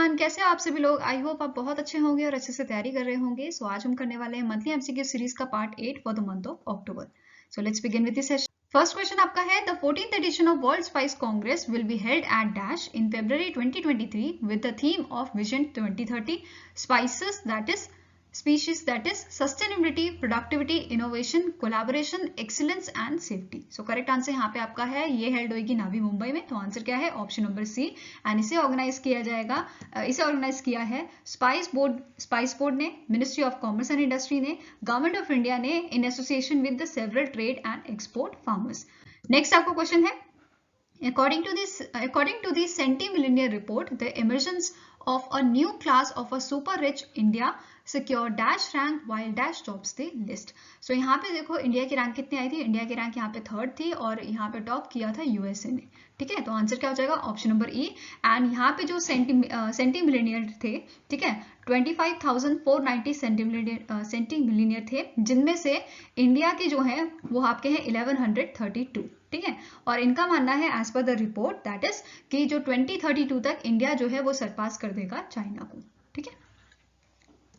Everyone, कैसे हो आप सभी लोग। आई होप आप बहुत अच्छे होंगे और अच्छे से तैयारी कर रहे होंगे। सो आज हम करने वाले हैं मंथली एमसीक्यू सीरीज का part 8 for the month of October. So let's begin with this session. First question आपका है, the 14th edition of world spice congress will be held at dash in February 2023 with the theme of vision 2030 spices that is species, that is sustainability, productivity, innovation, collaboration, excellence and safety. So correct answer यहाँ पे आपका है, ये held होगी नावी मुंबई में। तो answer क्या है? Option number C. एंड इसे ऑर्गेनाइज किया जाएगा, इसे ऑर्गेनाइज किया है स्पाइस बोर्ड ने, ministry of commerce and industry ने, गवर्नमेंट ऑफ इंडिया ने, in association with the several trade and export farmers. Next आपका क्वेश्चन है, according to the Centimillennial report, the emergence of a new class of a super rich India secure dash rank while dash tops the list. So यहाँ पे देखो India की rank कितनी आई थी? India की rank यहाँ पे 3rd थी और यहाँ पे टॉप किया था यूएसए ने। ठीक है, तो आंसर क्या हो जाएगा? Option number E. एंड यहाँ पे जो सेंटीमिलियनियर थे, ठीक है, 25,490 सेंटीमिलियनियर थे, जिनमें से इंडिया के जो है वो आपके हैं 1132। ठीक है, और इनका मानना है as per the report that is कि जो 2032 तक इंडिया जो है वो सरपास कर देगा चाइना को। ठीक है,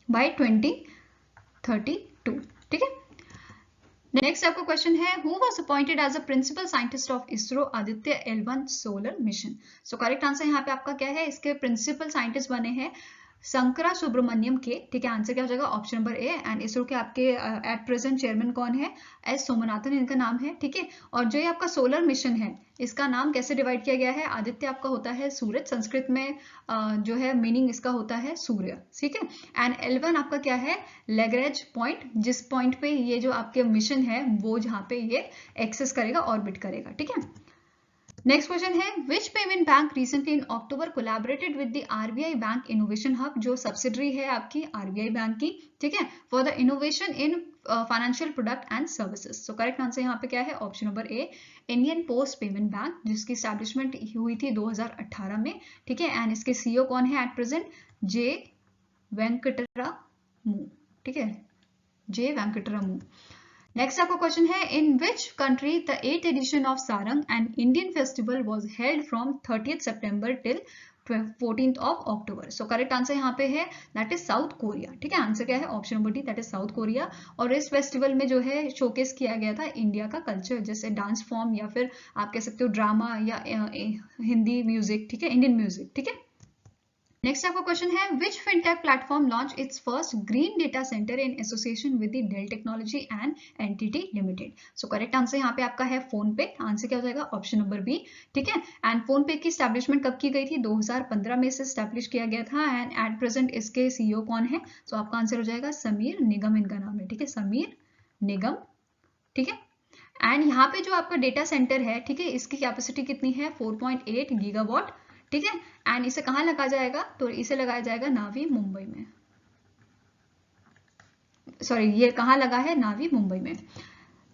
बाय 2032। ठीक है, नेक्स्ट आपका क्वेश्चन है, who was appointed as a principal scientist of ISRO Aditya L1 solar mission. So correct answer यहाँ पे आपका क्या है? इसके प्रिंसिपल साइंटिस्ट बने हैं शंकरा सुब्रमण्यम के। ठीक है, आंसर क्या हो जाएगा? Option number A. And ISRO के आपके एट प्रेजेंट चेयरमैन कौन है? एस सोमनाथन इनका नाम है। ठीक है, और जो ये आपका सोलर मिशन है, इसका नाम कैसे डिवाइड किया गया है? आदित्य आपका होता है सूरज, संस्कृत में जो है मीनिंग इसका होता है सूर्य। ठीक है, एंड L1 आपका क्या है? लैग्रेंज पॉइंट, जिस पॉइंट पे ये जो आपके मिशन है वो जहाँ पे ये एक्सेस करेगा, ऑर्बिट करेगा। ठीक है, नेक्स्ट क्वेश्चन है, विच payment bank recently in October collaborated with the RBI bank innovation hub, जो सब्सिडरी है आपकी आरबीआई बैंक की। ठीक है, for the innovation in financial product and services. So correct answer यहाँ पे क्या है? ऑप्शन नंबर ए, इंडियन पोस्ट पेमेंट बैंक, जिसकी स्टैब्लिशमेंट हुई थी 2018 में। ठीक है, एंड इसके सीईओ कौन है एट प्रेजेंट? जे वेंकटरामू। ठीक है, जे वेंकटरामू। नेक्स्ट आपका क्वेश्चन है, in which country the 8th edition of Sarang and Indian festival was held from 30th September till 14th of October. So correct answer यहाँ पे है दैट इज साउथ कोरिया। ठीक है, answer क्या है? Option number D, that is south Korea. और इस festival में जो है शोकेस किया गया था इंडिया का कल्चर, जैसे डांस फॉर्म या फिर आप कह सकते हो ड्रामा या हिंदी म्यूजिक। ठीक है, इंडियन म्यूजिक। ठीक है, नेक्स्ट आपका क्वेश्चन है, which fintech platform launch its first green data center in association with the Dell technology and NTT limited. So correct answer यहाँ पे आपका है फोन पे। आंसर क्या हो जाएगा? Option number B. ठीक है, एंड फोन पे की स्टैब्लिशमेंट कब की गई थी? 2015 में से स्टैब्लिश किया गया था। एंड एट प्रेजेंट इसके सीईओ कौन है? सो आपका आंसर हो जाएगा समीर निगम, इनका नाम है। ठीक है, समीर निगम। ठीक है, एंड यहाँ पे जो आपका डेटा सेंटर है, ठीक है, इसकी कैपेसिटी कितनी है? 4.8 गीगावाट। ठीक है, एंड इसे कहाँ लगाया जाएगा? तो इसे लगाया जाएगा नावी मुंबई में। सॉरी, ये कहाँ लगा है? नावी मुंबई में।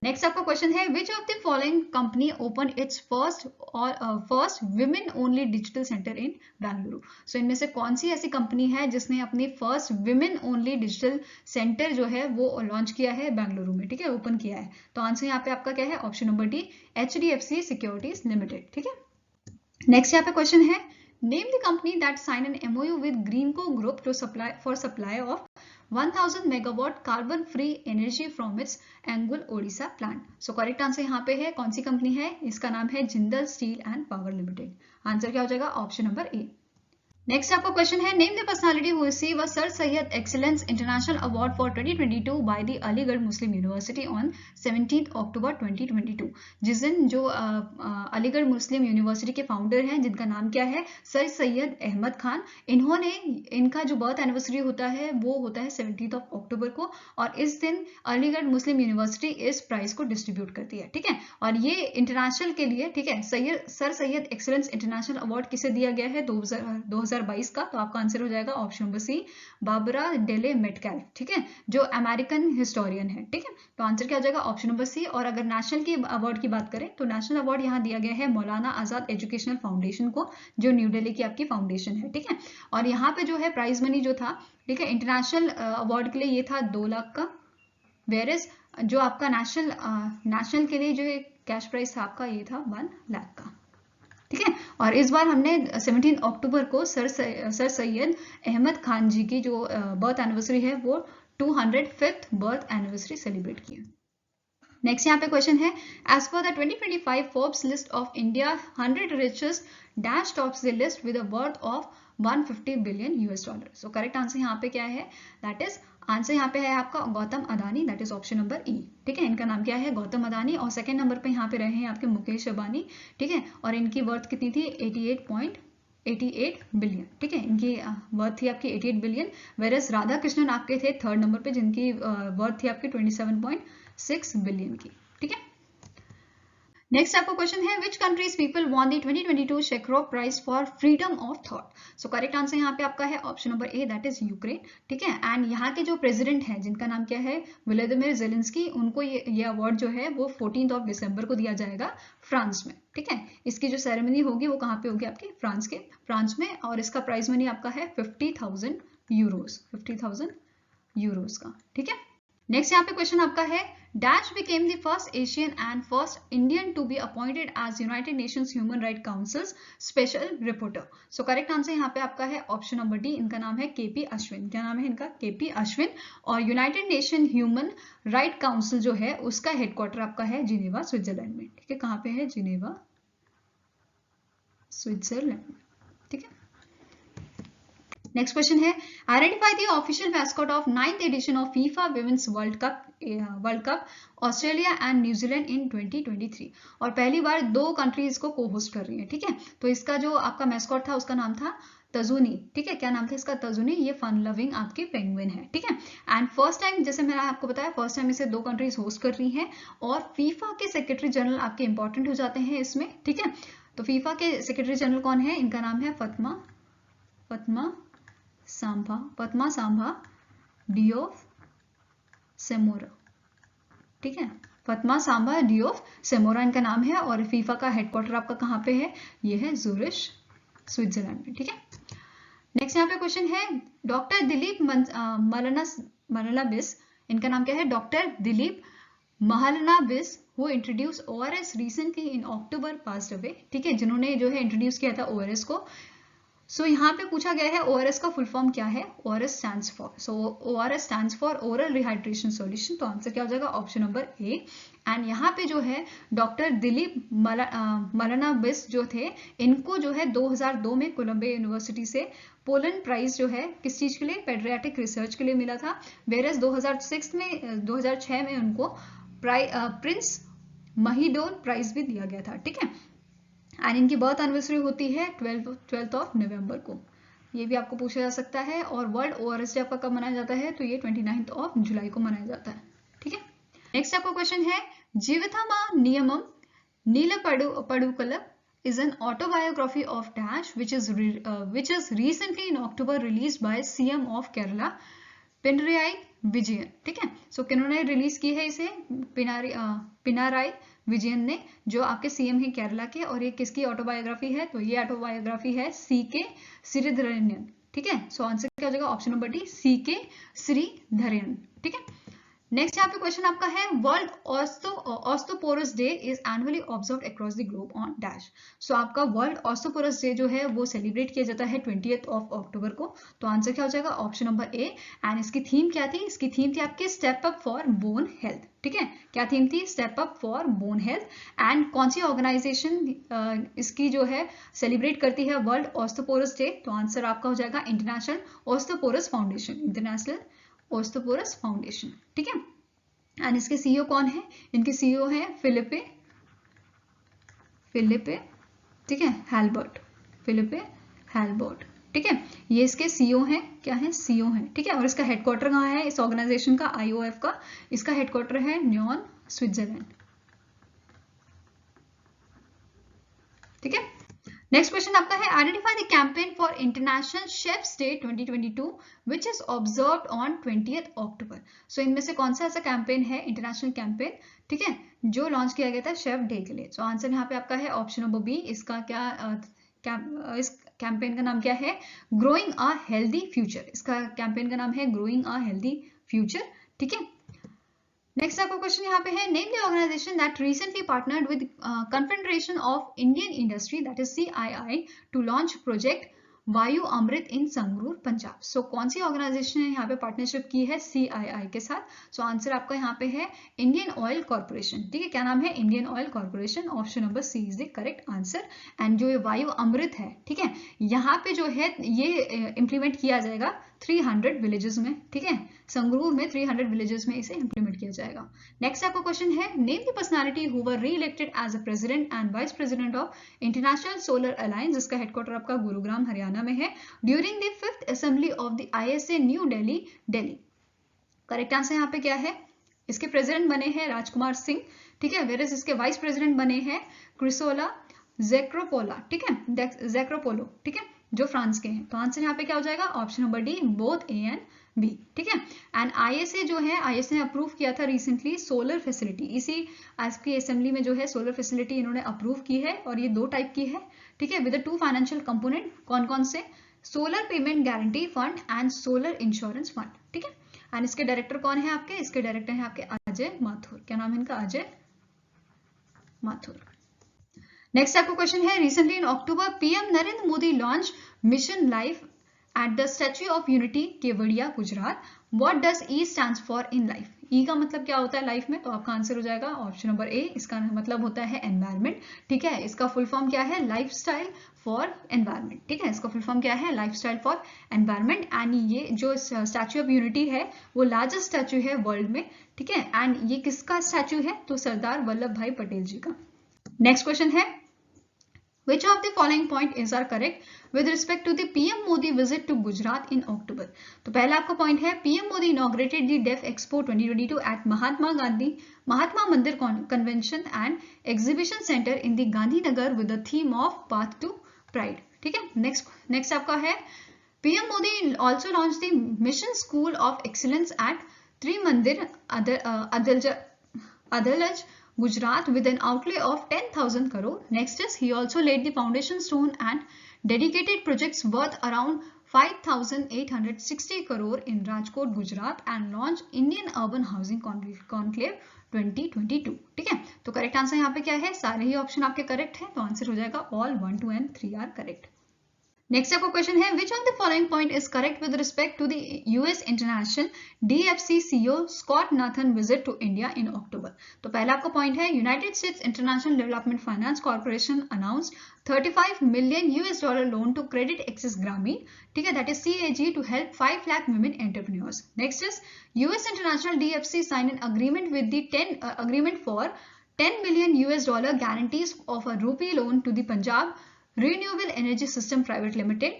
नेक्स्ट आपका क्वेश्चन है, which of the following company open its first women only digital centre in Bengaluru. So इनमें से कौन सी ऐसी कंपनी है जिसने अपनी first women only digital centre जो है वो लॉन्च किया है बेंगलुरु में? ठीक है, ओपन किया है। तो आंसर यहाँ पे आपका क्या है? Option number D, HDFC securities limited. ठीक है, नेक्स्ट यहाँ पे क्वेश्चन है, name the company that sign an MOU with Greenko group to supply of 1000 megawatt carbon free energy from its Angul Odisha plant. So correct answer यहाँ पे है, कौन सी कंपनी है? इसका नाम है Jindal steel and power limited. Answer क्या हो जाएगा? ऑप्शन नंबर ए। नेक्स्ट आपका क्वेश्चन है, name the personality who receive a sir Syed excellence international award for 2022 by the Aligarh Muslim university on 17 अक्टूबर 2022। जिस दिन जो अलीगढ़ मुस्लिम यूनिवर्सिटी के फाउंडर हैं, जिनका नाम क्या है? सर सैयद अहमद खान। इन्होंने, इनका जो बर्थ एनिवर्सरी होता है वो होता है 17 अक्टूबर को, और इस दिन अलीगढ़ मुस्लिम यूनिवर्सिटी इस प्राइज को डिस्ट्रीब्यूट करती है। ठीक है, और ये इंटरनेशनल के लिए, ठीक है, sir Syed excellence international award किसे दिया गया है? 2022 का। तो आपका आंसर हो जाएगा ऑप्शन नंबर सी, बाबरा डेले मेटकैल्फ। ठीक है, जो अमेरिकन हिस्टोरियन है। ठीक है, तो आंसर क्या हो जाएगा? Option number C. और अगर नेशनल की अवार्ड की बात करें तो नेशनल अवार्ड यहाँ दिया गया है मौलाना आजाद एजुकेशनल फाउंडेशन को, जो न्यू दिल्ली की आपकी फाउंडेशन है। ठीक है, और यहाँ पे जो है प्राइज मनी जो था, ठीक है, इंटरनेशनल अवार्ड के लिए ये था 2 लाख का, वेयर इज जो आपका नेशनल के लिए जो कैश प्राइस था आपका ये था 1 लाख का। ठीक है, और इस बार हमने 17 अक्टूबर को सर सैयद अहमद खान जी की जो बर्थ एनिवर्सरी है वो 205th बर्थ एनिवर्सरी सेलिब्रेट की। नेक्स्ट यहाँ पे क्वेश्चन है, as per the 2025 Forbes list of India 100 richest dash tops the list with a worth of 150 billion $। So correct answer यहाँ पे क्या है, दैट इज आंसर यहाँ पे है आपका Gautam Adani, that is option number ई। ठीक है, इनका नाम क्या है, गौतम अदानी, और सेकंड नंबर पे यहाँ पे रहे हैं आपके मुकेश अंबानी। ठीक है, और इनकी वर्थ कितनी थी, 88 बिलियन। ठीक है, इनकी वर्थ थी आपकी 88 बिलियन, वेरस राधा कृष्णन आपके थे थर्ड नंबर पे, जिनकी वर्थ थी आपकी 27.6 बिलियन की। ठीक है, नेक्स्ट आपका क्वेश्चन है, which countries people won the 2022 Sakharov prize for freedom of thought. So correct answer यहाँ पे आपका है option number A, that is Ukraine. ठीक है, एंड यहाँ के जो प्रेसिडेंट हैं जिनका नाम क्या है, व्लादिमीर जेलेंस्की, उनको ये अवार्ड जो है वो 14 दिसंबर को दिया जाएगा फ्रांस में। ठीक है, इसकी जो सेरेमनी होगी वो कहाँ पे होगी, आपकी फ्रांस में, और इसका प्राइज मनी आपका है 50,000 यूरोज का। ठीक है, नेक्स्ट यहाँ पे क्वेश्चन आपका है, dash became the first Asian and first Indian to be appointed as United Nations human right councils special reporter. So correct answer यहाँ पे आपका है ऑप्शन नंबर डी, इनका नाम है केपी अश्विन। क्या नाम है इनका, केपी अश्विन। और United nation human right council जो है उसका हेडक्वार्टर आपका है जिनेवा, स्विट्जरलैंड में। ठीक है, कहाँ पे है, जिनेवा, स्विट्जरलैंड में। ठीक है, नेक्स्ट क्वेश्चन है, identify the official mascot of 9th edition of FIFA women's World Cup Australia and New Zealand in 2023। और पहली बार 2 कंट्रीज को को होस्ट कर रही है। ठीक है, तो इसका जो आपका मैस्कॉट था उसका नाम था तजुनी। ठीक है, क्या नाम था इसका, तजुनी। ये फन लविंग आपकी पेंगुइन है। ठीक है, एंड फर्स्ट टाइम, जैसे मैंने आपको बताया, फर्स्ट टाइम इसे 2 कंट्रीज होस्ट कर रही हैं, और फीफा के सेक्रेटरी जनरल आपके इंपॉर्टेंट हो जाते हैं इसमें। ठीक है, तो फीफा के सेक्रेटरी जनरल कौन है, इनका नाम है पद्मा सांभा डियोफ सेमोरा। ठीक है, पद्मा सांभा डियोफ सेमोरा इनका नाम है, और फीफा का हेडक्वार्टर आपका कहाँ पे है, ये है ज़ूरिश, स्विट्जरलैंड में। ठीक है, नेक्स्ट यहाँ पे क्वेश्चन है, डॉक्टर दिलीप महलनोबिस, इनका नाम क्या है, doctor Dilip Mahalanobis, who introduce ORS recently in October passed away. ठीक है, जिन्होंने जो है इंट्रोड्यूस किया था ORS को। सो यहाँ पे पूछा गया है ORS का फुल फॉर्म क्या है, ORS stands for, ORS stands for oral rehydration solution. तो आंसर क्या हो जाएगा, ऑप्शन नंबर ए। एंड यहाँ पे जो है डॉक्टर दिलीप महलनोबिस जो थे, इनको जो है 2002 में कोलंबिया यूनिवर्सिटी से पोलन प्राइज जो है किस चीज के लिए, पेडियाट्रिक रिसर्च के लिए मिला था। वेरस 2006 में उनको प्रिंस महिडोर प्राइज भी दिया गया था। ठीक है, एंड इनकी बर्थ एनिवर्सरी होती है 12 नवंबर को, ये भी आपको पूछा जा सकता है। और वर्ल्ड ORS डे आपका कब मनाया जाता है, तो ये 29 जुलाई को मनाया जाता है। ठीक है, नेक्स्ट आपका क्वेश्चन है, जीवितमा नियमम नीलपडुकल is an autobiography of Dash which is recently in October released by CM of Kerala Pinarayi Vijayan. ठीक है, सो किन्होंने रिलीज की है इसे, पिनाराई विजयन ने, जो आपके CM हैं केरला के। और ये किसकी ऑटोबायोग्राफी है, तो ये ऑटोबायोग्राफी है CK श्रीधरन। ठीक है, सो आंसर क्या हो जाएगा, option number D, CK Sreedharan. ठीक है, नेक्स्ट यहाँ पे क्वेश्चन आपका है, world osteoporosis day is annually observed across the globe on dash. So आपका वर्ल्ड ऑस्टोपोरस डे जो है वो सेलिब्रेट किया जाता है 20th अक्टूबर को। तो आंसर क्या हो जाएगा, ऑप्शन नंबर ए। एंड इसकी थीम क्या थी, इसकी थीम थी आपकी step up for bone health. ठीक है, क्या थीम थी, step up for bone health. And कौन सी ऑर्गेनाइजेशन इसकी जो है सेलिब्रेट करती है वर्ल्ड ऑस्टोपोरस डे, तो आंसर आपका हो जाएगा इंटरनेशनल ऑस्टोपोरस फाउंडेशन, इंटरनेशनल ऑस्टोपोरस फाउंडेशन। ठीक है, एंड इसके CEO कौन है, इनके CEO है फिलिपे, ठीक है, फिलिपे हेल्बर्ट। ठीक है, ये इसके CEO हैं, क्या है, CEO हैं। ठीक है, और इसका हेडक्वार्टर कहाँ है, इस ऑर्गेनाइजेशन का, IOF का, इसका हेडक्वार्टर है न्योन, स्विट्जरलैंड। ठीक है, नेक्स्ट क्वेश्चन आपका है, identify the campaign for international chefs day 2022 which is observed on 20th अक्टूबर। सो इनमें से कौन सा ऐसा कैंपेन है, इंटरनेशनल कैंपेन, ठीक है, जो लॉन्च किया गया था शेफ डे के लिए। सो आंसर यहाँ पे आपका है ऑप्शन नंबर बी। इसका इस कैंपेन का नाम क्या है, ग्रोइंग अ हेल्दी फ्यूचर। इसका कैंपेन का नाम है ग्रोइंग अ हेल्दी फ्यूचर। ठीक है, नेक्स्ट आपका क्वेश्चन यहाँ पे है, name the organisation that recently partnered with Confederation of Indian Industry that is CII to launch project Vayu Amrit इन संगरूर पंजाब। सो कौन सी ऑर्गेनाइजेशन ने यहाँ पे पार्टनरशिप की है CII के साथ? सो आंसर आपका यहाँ पे है इंडियन ऑयल कॉर्पोरेशन। ठीक है, क्या नाम है? Indian Oil Corporation. Option number C is the correct answer. And जो ये वायु अमृत है, ठीक है, यहाँ पे जो है ये इम्प्लीमेंट किया जाएगा 300 विलेजेस में। ठीक है, संगरूर में 300 विलेजेस में इसे इम्प्लीमेंट किया जाएगा। नेक्स्ट आपका क्वेश्चन है, name the personality who were re-elected as a president and vice president of international solar alliance, जिसका हेडक्वार्टर आपका गुरुग्राम हरियाणा में है, during the 5th assembly of the ISA new Delhi Delhi. Correct answer यहाँ पे क्या है? इसके प्रेसिडेंट बने हैं राजकुमार सिंह। ठीक है, वेरस इसके वाइस प्रेसिडेंट बने हैं क्रिसोला जैक्रोपोला। ठीक है, जैक्रोपोलो, ठीक है, जो फ्रांस के हैं। तो आंसर यहाँ पे क्या हो जाएगा? Option number D, both A and B। ठीक है, एंड ISA जो है, ISA ने अप्रूव किया था रिसेंटली सोलर फैसिलिटी। इसी आज की असेंबली में जो है सोलर फैसिलिटी इन्होंने अप्रूव की है, और ये 2 टाइप की है। ठीक है, विद 2 फाइनेंशियल कंपोनेंट। कौन कौन से? Solar payment guarantee fund and solar insurance fund. ठीक है, एंड इसके डायरेक्टर कौन है आपके? इसके डायरेक्टर है आपके अजय माथुर। क्या नाम है इनका? अजय माथुर। नेक्स्ट आपको क्वेश्चन है, recently in October PM Narendra Modi launch mission life at the statue of unity Kevadia Gujarat. What does E stands for in life? E का मतलब क्या होता है लाइफ में? तो आपका आंसर हो जाएगा ऑप्शन नंबर A, इसका मतलब होता है एनवायरमेंट। ठीक है, इसका फुल फॉर्म क्या है? Lifestyle for environment. ठीक है, इसका फुल फॉर्म क्या है? Lifestyle for environment. एंड ये जो स्टैच्यू ऑफ यूनिटी है वो लार्जेस्ट स्टैच्यू है वर्ल्ड में। ठीक है, एंड ये किसका स्टैच्यू है? तो सरदार वल्लभ भाई पटेल जी का। नेक्स्ट क्वेश्चन है, which of the following point is are correct with respect to the PM Modi visit to Gujarat in October? तो पहला आपका पॉइंट है, PM Modi inaugurated the Deaf Expo 2022 at Mahatma Mandir Convention and Exhibition Center in the Gandhinagar with the theme of Path to Pride. ठीक है, next आपका है, PM Modi also launched the Mission School of Excellence at Trimandir Adalaj Gujarat with an outlay of 10,000 crore. Next is, he also laid the foundation stone and dedicated projects worth around 5,860 crore in Rajkot, Gujarat and launched Indian Urban Housing Conclave 2022. ठीक है, तो करेक्ट answer यहाँ पे क्या है? सारे ही option आपके करेक्ट है, तो आंसर हो जाएगा all 1, 2 and 3 are correct. Next आपका क्वेश्चन है, which of the following point is correct with respect to the US international DFC CEO Scott Nathan visit to India in October? तो पहला आपका पॉइंट है, United States international development finance corporation announced $35 million loan to credit access Grameen. ठीक है, that is CAG to help 5 lakh women entrepreneurs. Next is, US international DFC sign an agreement with the agreement for $10 million guarantees of a rupee loan to the Punjab Renewable Energy System Private Limited.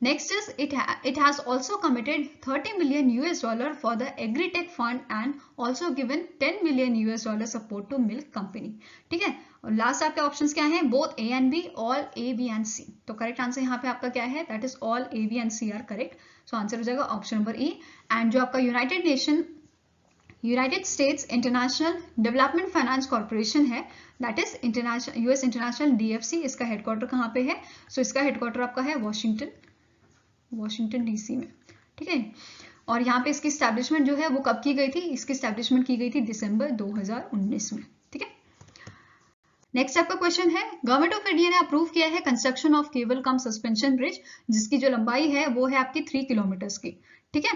Next is, it has also committed $30 million for the Agritech Fund and also given $10 million support to milk company. ठीक है, और last आपके options क्या हैं? Both A and B, all A, B and C. तो करेक्ट answer यहाँ पे आपका क्या है? That is all A, B and C are correct. So answer हो जाएगा ऑप्शन नंबर E। एंड जो आपका United States international development finance corporation है, that is US international DFC, इसका हेडक्वार्टर कहाँ पे है? सो इसका हेडक्वार्टर आपका है वॉशिंगटन DC में। ठीक है, और यहाँ पे इसकी स्टैब्लिशमेंट जो है वो कब की गई थी? इसकी स्टैब्लिशमेंट की गई थी दिसंबर 2019 में। ठीक है, नेक्स्ट आपका क्वेश्चन है, गवर्नमेंट ऑफ इंडिया ने अप्रूव किया है construction of cable come suspension bridge, जिसकी जो लंबाई है वो है आपकी 3 किलोमीटर की। ठीक है,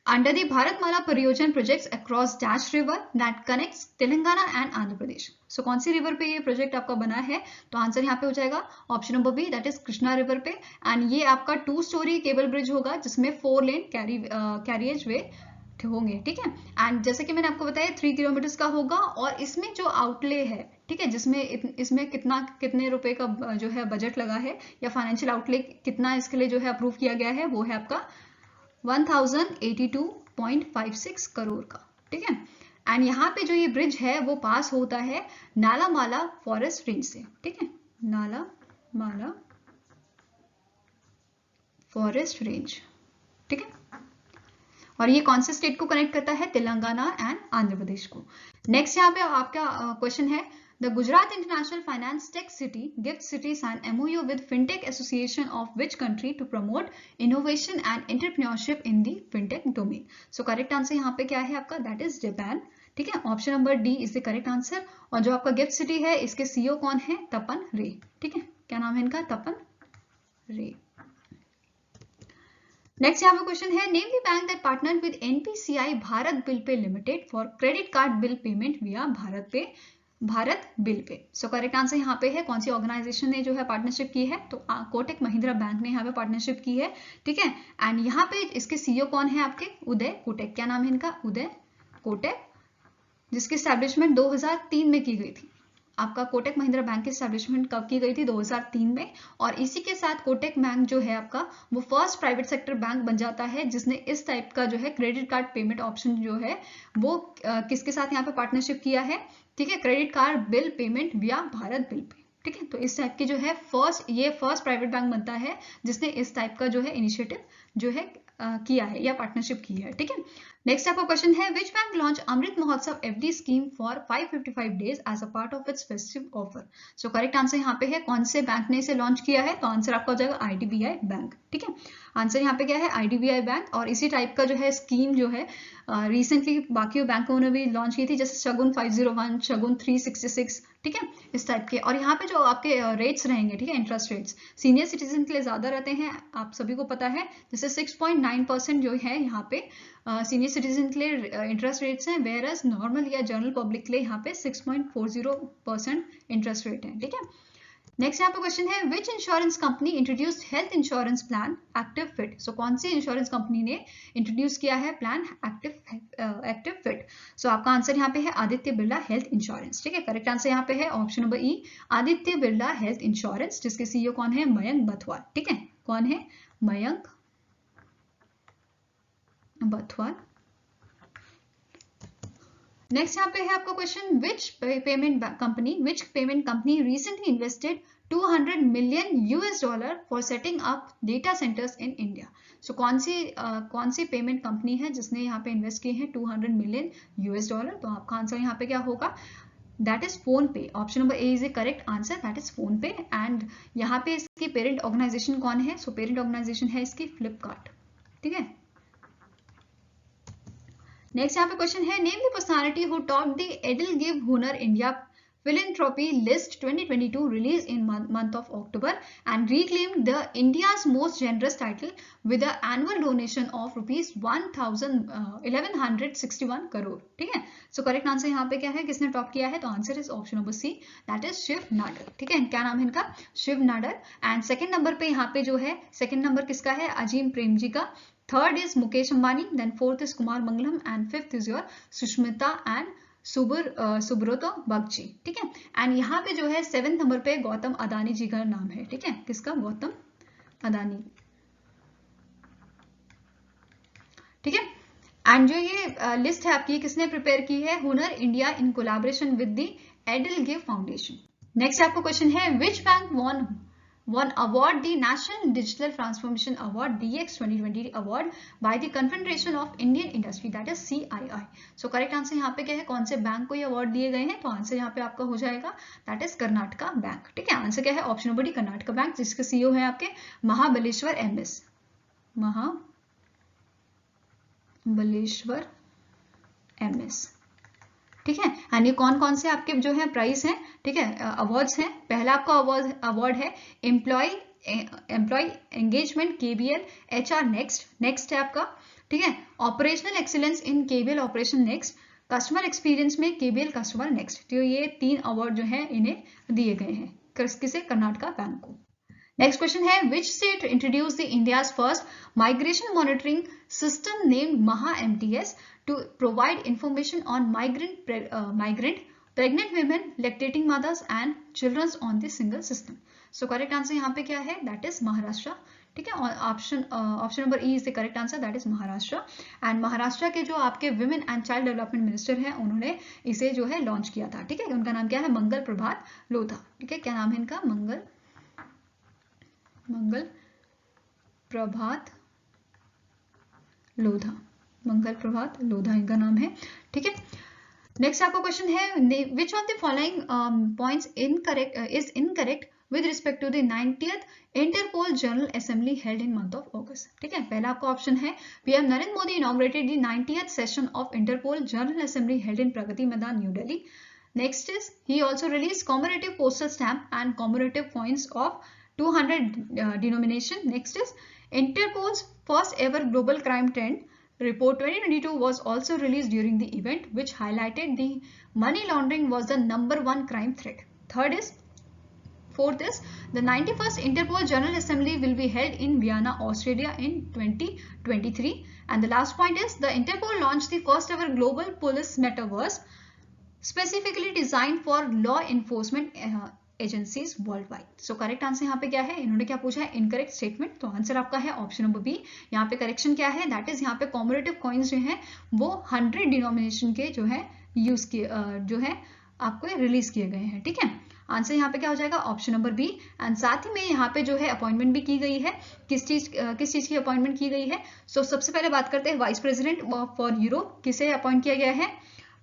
under the Bharatmala Pariyojan projects across Dash River that connects Telangana and Andhra Pradesh. So कौन सी रिवर पे ये प्रोजेक्ट आपका बना है? तो आंसर यहाँ पे हो जाएगा option number B, that is Krishna river पे। एंड ये आपका 2 स्टोरी केबल ब्रिज होगा जिसमें 4 लेन कैरियज वे होंगे। ठीक है, एंड जैसे कि मैंने आपको बताया 3 किलोमीटर का होगा, और इसमें जो आउटले है, ठीक है, जिसमें इसमें कितने रुपए का जो है बजट लगा है या फाइनेंशियल आउटले कितना इसके लिए जो है अप्रूव किया गया है, वो है आपका 1082.56 करोड़ का। ठीक है, एंड यहाँ पे जो ये ब्रिज है वो पास होता है नालामाला फॉरेस्ट रेंज से। ठीक है, नालामाला फॉरेस्ट रेंज। ठीक है, और ये कौन से स्टेट को कनेक्ट करता है? तेलंगाना एंड आंध्र प्रदेश को। नेक्स्ट यहाँ पे आपका क्वेश्चन है, The Gujarat International Finance Tech City GIFT City signed MOU with FinTech Association of which country to promote innovation and entrepreneurship in the FinTech domain? So correct answer यहाँ पे क्या है आपका? That is Japan. ठीक है, option number D is the correct answer. और जो आपका गिफ्ट सिटी है, इसके सीईओ कौन है? तपन रे। ठीक है, क्या नाम है इनका? तपन रे। नेक्स्ट यहाँ पे क्वेश्चन है, name the bank that partnered with NPCI Bharat bill pay limited for credit card bill payment विया भारत बिल पे। सो करेक्ट आंसर यहाँ पे है, कौन सी ऑर्गेनाइजेशन ने जो है पार्टनरशिप की है? तो कोटक महिंद्रा बैंक ने यहाँ पे पार्टनरशिप की है। ठीक है, एंड यहाँ पे इसके सीईओ कौन है आपके? उदय कोटक। क्या नाम है इनका? उदय कोटक, जिसकी स्टैब्लिशमेंट 2003 में की गई थी। आपका कोटक महिंद्रा बैंक की स्टैब्लिशमेंट कब की गई थी? 2003 में। और इसी के साथ कोटक बैंक जो है आपका, वो फर्स्ट प्राइवेट सेक्टर बैंक बन जाता है जिसने इस टाइप का जो है क्रेडिट कार्ड पेमेंट ऑप्शन जो है वो किसके साथ यहाँ पे पार्टनरशिप किया है? ठीक है, क्रेडिट कार्ड बिल पेमेंट विया भारत बिल पे। ठीक है, तो इस टाइप की जो है फर्स्ट प्राइवेट बैंक बनता है जिसने इस टाइप का जो है इनिशिएटिव जो है किया है या पार्टनरशिप की है। ठीक है, नेक्स्ट आपका क्वेश्चन है, which bank launch Amrit Mahotsav FD scheme for 555 days as a part of its festive offer. So correct answer यहाँ पे है, कौन से बैंक ने इसे लॉन्च किया है? तो आंसर आपका हो जाएगा आईडीबीआई बैंक। ठीक है, आंसर यहाँ पे क्या है? IDBI bank. और इसी टाइप का जो है स्कीम जो है रिसेंटली बाकी बैंकों ने भी लॉन्च की थी, जैसे शगुन 501, शगुन 366। ठीक है, इस टाइप के। और यहाँ पे जो आपके रेट्स रहेंगे, ठीक है, इंटरेस्ट रेट्स सीनियर सिटीजन के लिए ज्यादा रहते हैं, आप सभी को पता है। जैसे 6.9% जो है यहाँ पे सीनियर सिटीजन के लिए इंटरेस्ट रेट्स हैं, वेयर एज नॉर्मल या जनरल पब्लिक के लिए यहाँ पे 6.40% इंटरेस्ट रेट है। ठीक है, नेक्स्ट यहाँ पे क्वेश्चन है, which insurance company introduced health insurance plan active fit. So कौन सी इंश्योरेंस कंपनी ने इंट्रोड्यूस किया है प्लान एक्टिव फिट? सो आपका आंसर यहाँ पे है आदित्य बिरला हेल्थ इंश्योरेंस। ठीक है, करेक्ट आंसर यहाँ पे है ऑप्शन नंबर ई, आदित्य बिरला हेल्थ इंश्योरेंस, जिसके सीईओ कौन है? मयंक बथवाल। ठीक है, कौन है? मयंक बथवाल। नेक्स्ट यहाँ पे है आपका question, which payment company recently invested $200 million for setting up data centres in India. So कौन सी पेमेंट कंपनी है जिसने यहाँ पे इन्वेस्ट किए हैं $200 million? तो आपका आंसर यहाँ पे क्या होगा? दैट इज फोन पे। Option number A is a correct answer, that is phone पे। एंड यहाँ पे इसकी पेरेंट ऑर्गेनाइजेशन कौन है? सो पेरेंट ऑर्गेनाइजेशन है इसकी फ्लिपकार्ट। ठीक है, नेक्स्ट यहाँ पे क्वेश्चन है, name the personality who top the EdelGive हुनर India philanthropy list 2022 released in month of October and reclaimed the India's most generous title with an annual donation of rupees 1161 crore। ठीक है, सो correct answer यहाँ पे क्या है? किसने top किया है? तो answer is option number C, that is Shiv Nadar. ठीक है, क्या नाम है इनका? Shiv Nadar. And second number पे यहाँ पे जो है, सेकंड नंबर किसका है? अजीम प्रेमजी का। Third is Mukesh Ambani, then fourth is Kumar Mangalam and fifth is your Sushmita and Subroto Bagchi. ठीक है, एंड यहाँ पे जो है 7th नंबर पे गौतम अदानी जी का नाम है। ठीक है, किसका? गौतम अदानी। ठीक है, एंड जो ये लिस्ट है आपकी, किसने प्रिपेयर की है? हुनर India in collaboration with the EdelGive foundation. Next आपको क्वेश्चन है, which bank won award the National Digital Transformation Award DX 2020 award by the Confederation of Indian Industry, that is CII। So correct answer यहाँ पे क्या है? कौन से bank को ये अवार्ड दिए गए हैं? तो आंसर यहाँ पे आपका हो जाएगा दैट इज कर्नाटका बैंक। ठीक है, आंसर क्या है? Option number D, Karnataka bank, जिसके सीईओ है आपके महाबलेश्वर MS। महाबलेश्वर MS। ठीक है, एंड ये कौन कौन से आपके जो है प्राइज हैं? ठीक है, अवार्ड्स हैं। पहला आपका अवार्ड है employ engagement KBL HR next है आपका। ठीक है, operational excellence in KBL operation next, customer experience में KBL कस्टमर नेक्स्ट। तो ये 3 अवार्ड जो है इन्हें दिए गए हैं, किसे? कर्नाटका बैंक को। नेक्स्ट क्वेश्चन है, which state introduce the India's first migration monitoring system named महा MTS to provide information on migrant pregnant women, lactating mothers and children on the single system। So correct answer यहाँ पे क्या है? That is Maharashtra. ठीक है, option number E is the correct answer, that is Maharashtra. And Maharashtra के जो आपके women and child development minister हैं, उन्होंने इसे जो है लॉन्च किया था। ठीक है, उनका नाम क्या है? मंगल प्रभात लोधा। ठीक है, क्या नाम है इनका? मंगल प्रभात लोधा। मंगल प्रभात लोधा इनका नाम है। ठीक है, नेक्स्ट आपका क्वेश्चन है, which of the following points is incorrect with respect to the 90th Interpol General Assembly held in month of August. ठीक है, पहला आपका ऑप्शन है PM Narendra Modi inaugurated the 90th session of Interpol General Assembly held in Pragati Maidan, New Delhi. Next is he also released commemorative postal stamp and commemorative coins of 200 denomination. Next is Interpol's first ever global crime trend report 2022 was also released during the event, which highlighted the money laundering was the #1 crime threat. Fourth is the 91st Interpol General Assembly will be held in Vienna, Austria in 2023. And the last point is the Interpol launched the first ever global police metaverse specifically designed for law enforcement agencies world wide. So correct answer यहाँ पे क्या है, इन्होंने क्या पूछा है, incorrect statement. तो answer आपका है ऑप्शन नंबर बी. यहाँ पे करेक्शन क्या है, दैट इज यहाँ पे कॉमरेटिव कॉइन्स जो है वो 100 डिनोमिनेशन के जो है यूज किए जो है आपको रिलीज किए गए हैं. ठीक है, आंसर यहाँ पे क्या हो जाएगा, ऑप्शन नंबर बी. एंड साथ ही में यहाँ पे जो है अपॉइंटमेंट भी की गई है. किस चीज की अपॉइंटमेंट की गई है. सो सबसे पहले बात करते हैं वाइस प्रेसिडेंट फॉर यूरोप, किसे अपॉइंट किया गया है,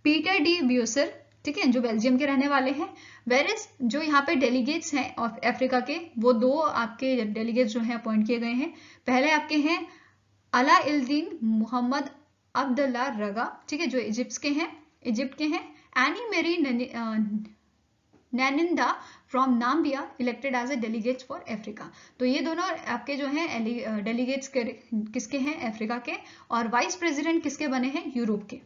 पीटर डी ब्यूसर. ठीक है, जो बेल्जियम के रहने वाले हैं. वेरिस जो यहाँ पे डेलीगेट्स हैं अफ्रीका के, वो 2 आपके डेलीगेट्स जो हैं अपॉइंट किए गए हैं. पहले आपके हैं अलाइल्दीन मोहम्मद अब्दुल्ला रगा, ठीक है, जो इजिप्ट के हैं. एनी मेरी नैनिंदा from Namibia elected as a delegates for Africa. तो ये दोनों आपके जो हैं डेलीगेट्स किसके हैं, अफ्रीका के. और वाइस प्रेसिडेंट किसके बने हैं, यूरोप के.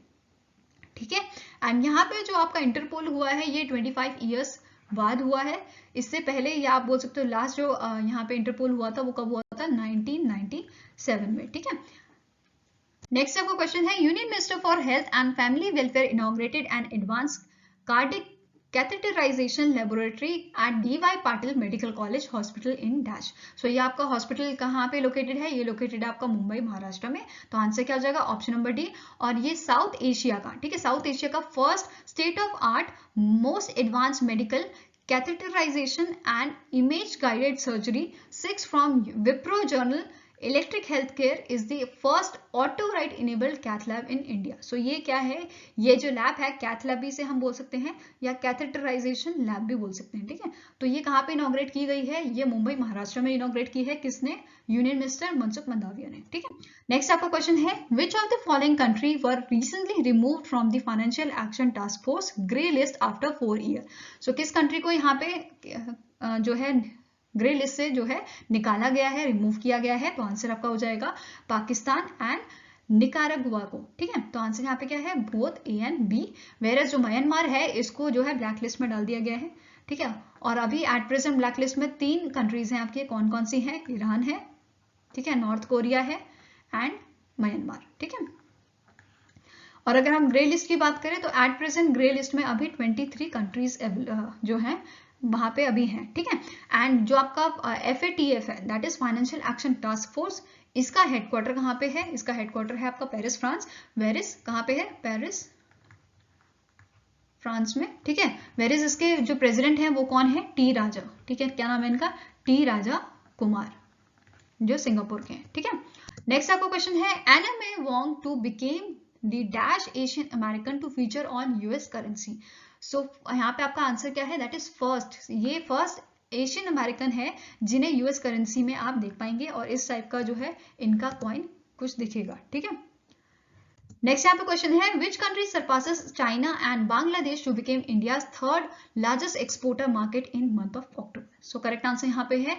ठीक है, एंड यहाँ पे जो आपका इंटरपोल हुआ है ये 25 ईयर्स बाद हुआ है. इससे पहले या आप बोल सकते हो लास्ट जो यहाँ पे इंटरपोल हुआ था वो कब हुआ था, 1997 में. ठीक है, नेक्स्ट आपका क्वेश्चन है union minister for health and family welfare inaugurated and advance cardiac catheterisation laboratory at DY Patil medical college hospital in dash. So ये आपका हॉस्पिटल कहाँ पे लोकेटेड है, ये लोकेटेड है आपका मुंबई महाराष्ट्र में. तो आंसर क्या हो जाएगा, ऑप्शन नंबर डी. और ये साउथ एशिया का, ठीक है, साउथ एशिया का first state of art most advance medical catheterisation and image guided surgery 6 from Wipro general electric health care is the first auto right enabled cath lab in India. So ये क्या है, ये जो lab है cath lab भी से हम बोल सकते हैं या कैथेटराइजेशन लैब भी बोल सकते हैं. ठीक है, तो ये कहाँ पे इनॉग्रेट की गई है, ये मुंबई महाराष्ट्र में इनॉग्रेट की है. किसने, यूनियन मिनिस्टर मनसुख मंडाविया ने. ठीक है, नेक्स्ट आपका क्वेश्चन है which of the following country were recently removed from the financial action task force grey list after 4 year. So किस कंट्री को यहाँ पे जो है ग्रे लिस्ट से जो है निकाला गया है, रिमूव किया गया है. तो आंसर आपका हो जाएगा पाकिस्तान एंड निकारागुआ को. ठीक है, तो आंसर यहाँ पे क्या है, both A and B. Versus जो म्यांमार है इसको जो है ब्लैक लिस्ट में डाल दिया गया है. ठीक है, और अभी एट प्रेजेंट ब्लैक लिस्ट में 3 कंट्रीज हैं आपकी. कौन कौन सी हैं, ईरान है, ठीक है, नॉर्थ कोरिया है एंड म्यांमार. ठीक है, और अगर हम ग्रे लिस्ट की बात करें तो एट प्रेजेंट ग्रे लिस्ट में अभी 23 कंट्रीज जो हैं वहां पे अभी हैं. ठीक है, एंड जो आपका FATF है that is financial action task force, इसका हेडक्वार्टर कहाँ पे है, इसका हेडक्वार्टर है आपका पेरिस फ्रांस. वेरिस कहाँ पे है, पेरिस फ्रांस में. ठीक है, वेरिस इसके जो प्रेसिडेंट हैं वो कौन है, टी राजा. ठीक है, क्या नाम है इनका, टी राजा कुमार, जो सिंगापुर के हैं. ठीक है, नेक्स्ट आपका क्वेश्चन है Anna May Wong to became the dash Asian American to feature on US currency. So यहाँ पे आपका आंसर क्या है, दैट इज फर्स्ट. ये फर्स्ट एशियन अमेरिकन है जिन्हें US करेंसी में आप देख पाएंगे और इस टाइप का जो है इनका कॉइन कुछ दिखेगा. ठीक है, नेक्स्ट यहाँ पे क्वेश्चन है which country surpasses China and Bangladesh to became India's 3rd largest exporter market in month of October. So correct answer यहाँ पे है,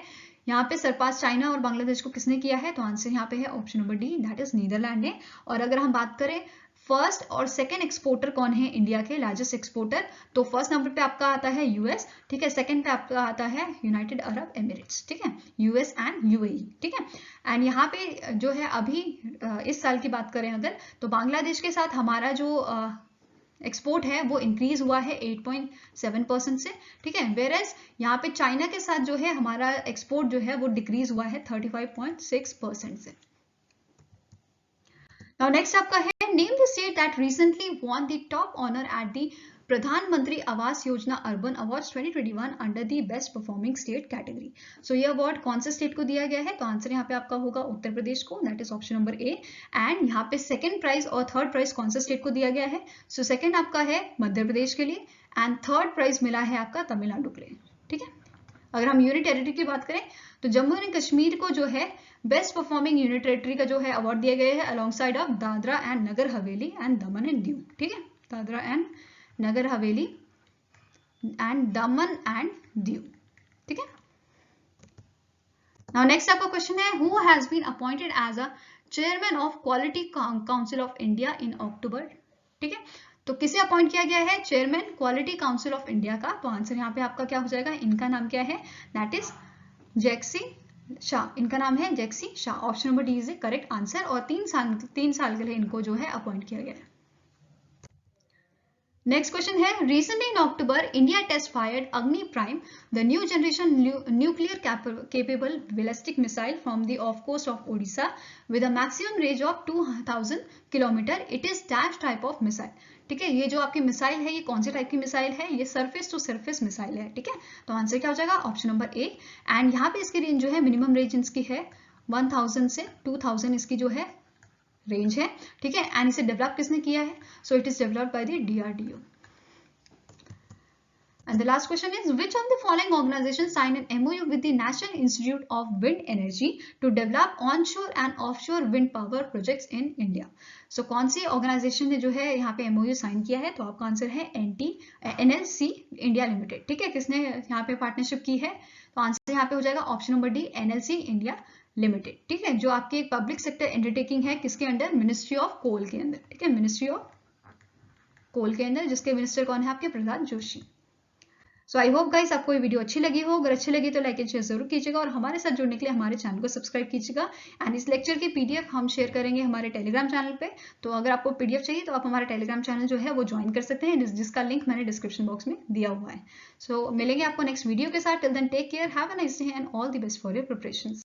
यहाँ पे सरपास चाइना और बांग्लादेश को किसने किया है, तो आंसर यहाँ पे है option number D, that is Netherland ने. और अगर हम बात करें फर्स्ट और सेकंड एक्सपोर्टर कौन है इंडिया के, लार्जेस्ट एक्सपोर्टर, तो फर्स्ट नंबर पे आपका आता है US. ठीक है, सेकंड पे आपका आता है यूनाइटेड अरब एमिरेट्स. ठीक है, US एंड UAE. ठीक है, एंड यहाँ पे जो है अभी इस साल की बात करें अगर, तो बांग्लादेश के साथ हमारा जो एक्सपोर्ट है वो इंक्रीज हुआ है 8.7% से. ठीक है, वेरएज यहाँ पे चाइना के साथ जो है हमारा एक्सपोर्ट जो है वो डिक्रीज हुआ है 35.6% से. Now next आपका है name the state that recently won the top honor at the Pradhan Mantri Awas Yojana urban awards 2021 under the best performing state category. So ये अवार्ड कौन से स्टेट को दिया गया है, तो आंसर यहाँ पे आपका होगा उत्तर प्रदेश को, that is option number A. And यहाँ पे सेकंड प्राइज और थर्ड प्राइज कौन से स्टेट को दिया गया है, सो सेकंड आपका है मध्य प्रदेश के लिए एंड थर्ड प्राइज मिला है आपका तमिलनाडु के लिए. ठीक है, अगर हम यूनिट टेरिटरी की बात करें तो जम्मू एंड कश्मीर को जो है बेस्ट परफॉर्मिंग यूनिट टेरिटरी का जो है अवार्ड दिया गया है alongside of Dadra and Nagar Haveli and Daman and Diu. ठीक है, Dadra and Nagar Haveli and Daman and Diu. ठीक है, नाउ नेक्स्ट आपका क्वेश्चन है who has been appointed as a chairman of quality council of India in October. ठीक है, तो किसे अपॉइंट किया गया है chairman quality council of India का? तो आंसर यहाँ पे आपका क्या हो जाएगा, इनका नाम क्या है, दैट इज जैक्सी शाह। इनका नाम है Jaxay Shah. Option number D is a correct answer. और 3 साल के लिए इनको जो है अपॉइंट किया गया है। नेक्स्ट क्वेश्चन है recently in October India test fired Agni prime the new generation nuclear capable ballistic missile from the off coast of Odisha with a maximum range of 2000 kilometre. It is dash type of missile. ठीक है, ये जो आपकी missile है ये कौन से type की मिसाइल है, ये सरफेस टू सरफेस मिसाइल है। ठीक है, तो आंसर क्या हो जाएगा, ऑप्शन नंबर ए। एंड यहाँ पे इसकी रेंज जो है मिनिमम रेंज इसकी है 1000 से 2000 इसकी जो है रेंज है। ठीक है, एंड इसे डेवलप किसने किया है, so it is developed by the DRDO। And the last question is which of the following organizations signed an MOU with the National Institute of Wind Energy to develop onshore and offshore wind power projects in India? So कौन सी organisation ने जो है यहाँ पे MOU sign किया है, तो आपका आंसर है NLC इंडिया लिमिटेड। ठीक है, किसने यहाँ पे पार्टनरशिप की है, तो आंसर यहाँ पे हो जाएगा option number D NLC India limited. ठीक है, जो आपकी एक पब्लिक सेक्टर अंडरटेकिंग है, किसके अंडर, मिनिस्ट्री ऑफ कोल के अंदर। ठीक है, मिनिस्ट्री ऑफ कोल के अंदर, जिसके मिनिस्टर कौन है आपके, प्रहलाद जोशी। सो आई होप गाइस आपको ये वीडियो अच्छी लगी हो। अगर अच्छी लगी तो लाइक एंड शेयर जरूर कीजिएगा और हमारे साथ जुड़ने के लिए हमारे चैनल को सब्सक्राइब कीजिएगा। एंड इस लेक्चर की PDF हम शेयर करेंगे हमारे टेलीग्राम चैनल पे, तो अगर आपको PDF चाहिए तो आप हमारा टेलीग्राम चैनल जो है वो ज्वाइन कर सकते हैं, जिसका लिंक मैंने डिस्क्रिप्शन बॉक्स में दिया हुआ है। सो मिलेंगे आपको नेक्स्ट वीडियो के साथ। Till then take care, have a nice day and all the best for your preparations.